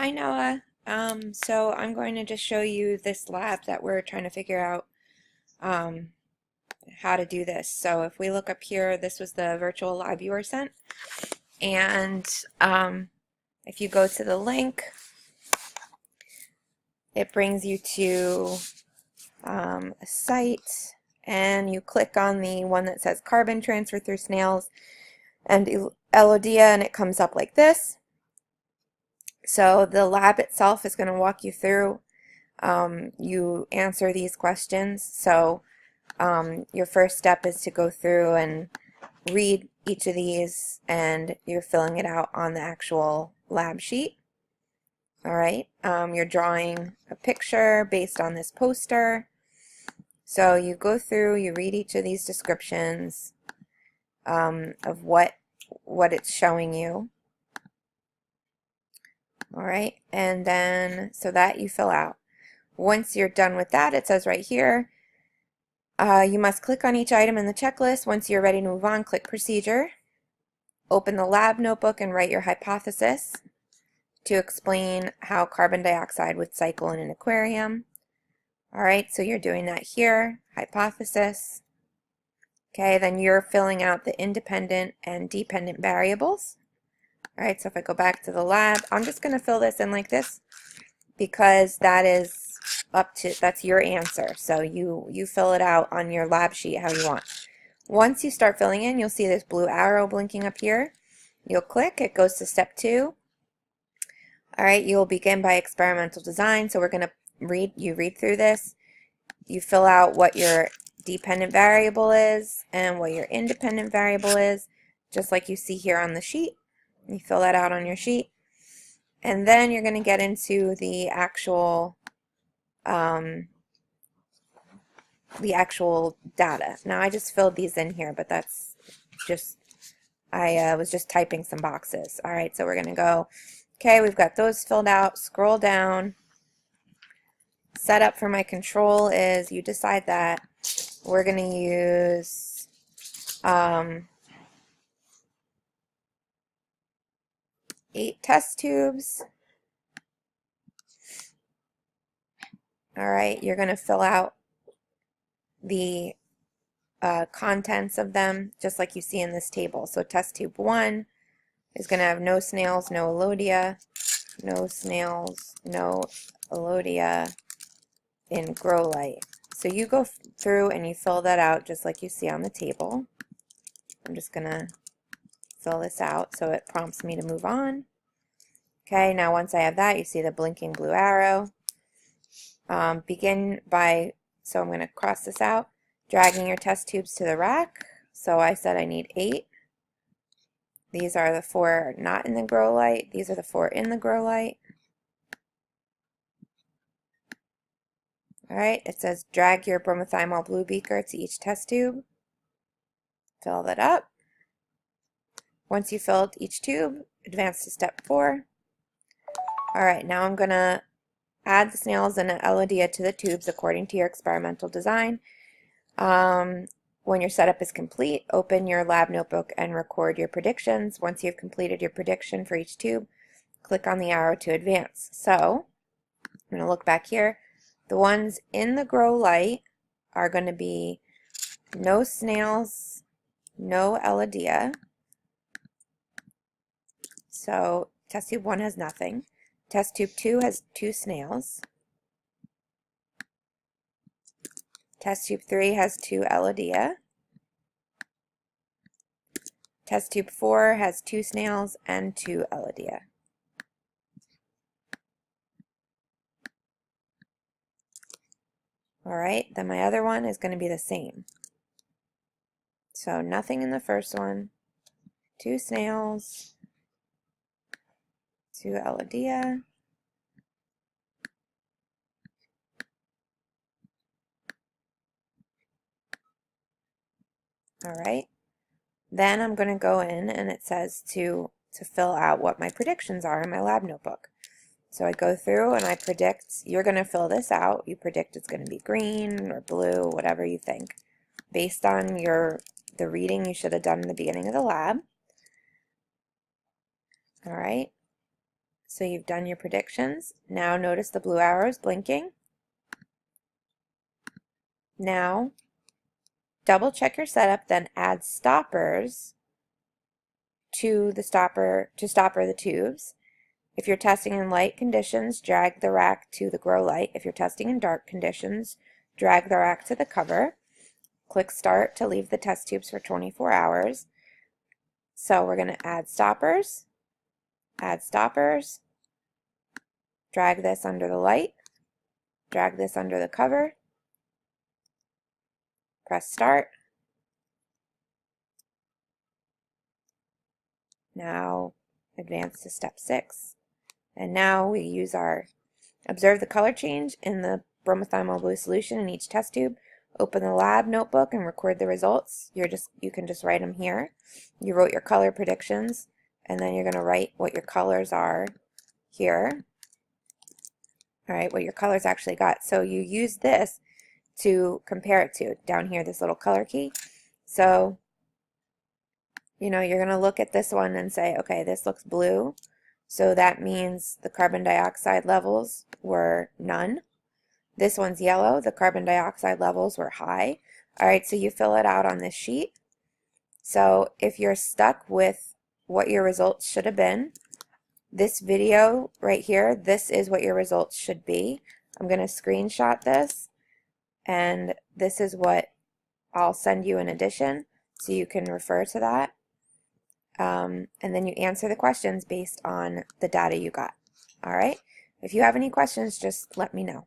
Hi Noah. So I'm going to just show you this lab that we're trying to figure out um, how to do this. So if we look up here, this was the virtual lab you were sent. And if you go to the link, it brings you to a site, and you click on the one that says carbon transfer through snails and Elodea, and it comes up like this. So the lab itself is going to walk you through. You answer these questions. So your first step is to go through and read each of these, and you're filling it out on the actual lab sheet. All right, you're drawing a picture based on this poster. So you go through, you read each of these descriptions of what it's showing you. All right, and then so that you fill out. Once you're done with that, it says right here, you must click on each item in the checklist. Once you're ready to move on, click Procedure. Open the lab notebook and write your hypothesis to explain how carbon dioxide would cycle in an aquarium. All right, so you're doing that here, hypothesis. Okay, then you're filling out the independent and dependent variables. All right, so if I go back to the lab, I'm just going to fill this in like this because that is that's your answer. So you fill it out on your lab sheet how you want. Once you start filling in, you'll see this blue arrow blinking up here. You'll click, it goes to step 2. All right, you'll begin by experimental design. So we're going to read through this. You fill out what your dependent variable is and what your independent variable is, just like you see here on the sheet. You fill that out on your sheet. And then you're going to get into the actual data. Now I just filled these in here, but that's just, I was just typing some boxes. All right, so we're going to go, okay, we've got those filled out. Scroll down. Setup for my control is, you decide that. We're going to use 8 test tubes. All right, you're going to fill out the contents of them just like you see in this table. So test tube 1 is going to have no snails, no Elodea, no snails, no Elodea in grow light. So you go through and you fill that out just like you see on the table. I'm just going to fill this out so it prompts me to move on. Okay, now once I have that, you see the blinking blue arrow. Begin by, so I'm going to cross this out, dragging your test tubes to the rack. So I said I need 8. These are the 4 not in the grow light. These are the 4 in the grow light. All right, it says drag your bromothymol blue beaker to each test tube. Fill that up. Once you filled each tube, advance to step 4. All right, now I'm going to add the snails and an Elodea to the tubes according to your experimental design. When your setup is complete, open your lab notebook and record your predictions. Once you've completed your prediction for each tube, click on the arrow to advance. So I'm going to look back here. The ones in the grow light are going to be no snails, no Elodea. So test tube 1 has nothing. Test tube 2 has 2 snails. Test tube 3 has 2 Elodea. Test tube 4 has 2 snails and 2 Elodea. All right, then my other one is going to be the same. So nothing in the first one, 2 snails, 2 Elodea. All right, then I'm going to go in and it says to fill out what my predictions are in my lab notebook. So I go through and I predict, you're going to fill this out. You predict it's going to be green or blue, whatever you think, based on the reading you should have done in the beginning of the lab. All right. So you've done your predictions. Now notice the blue arrows blinking. Now double check your setup, then add stoppers to the stopper the tubes. If you're testing in light conditions, drag the rack to the grow light. If you're testing in dark conditions, drag the rack to the cover. Click start to leave the test tubes for 24 hours. So we're going to add stoppers, drag this under the light, drag this under the cover, press start. Now advance to step 6. And now we use our observe the color change in the bromothymol blue solution in each test tube. Open the lab notebook and record the results. You can just write them here. You wrote your color predictions, and then you're going to write what your colors are here. All right, what your colors actually got. So you use this to compare it to down here, this little color key. So, you know, you're going to look at this one and say, okay, this looks blue. So that means the carbon dioxide levels were none. This one's yellow. The carbon dioxide levels were high. All right, so you fill it out on this sheet. So if you're stuck with what your results should have been, this video right here, this is what your results should be. I'm going to screenshot this, and this is what I'll send you in addition, so you can refer to that. And then you answer the questions based on the data you got. All right? If you have any questions, just let me know.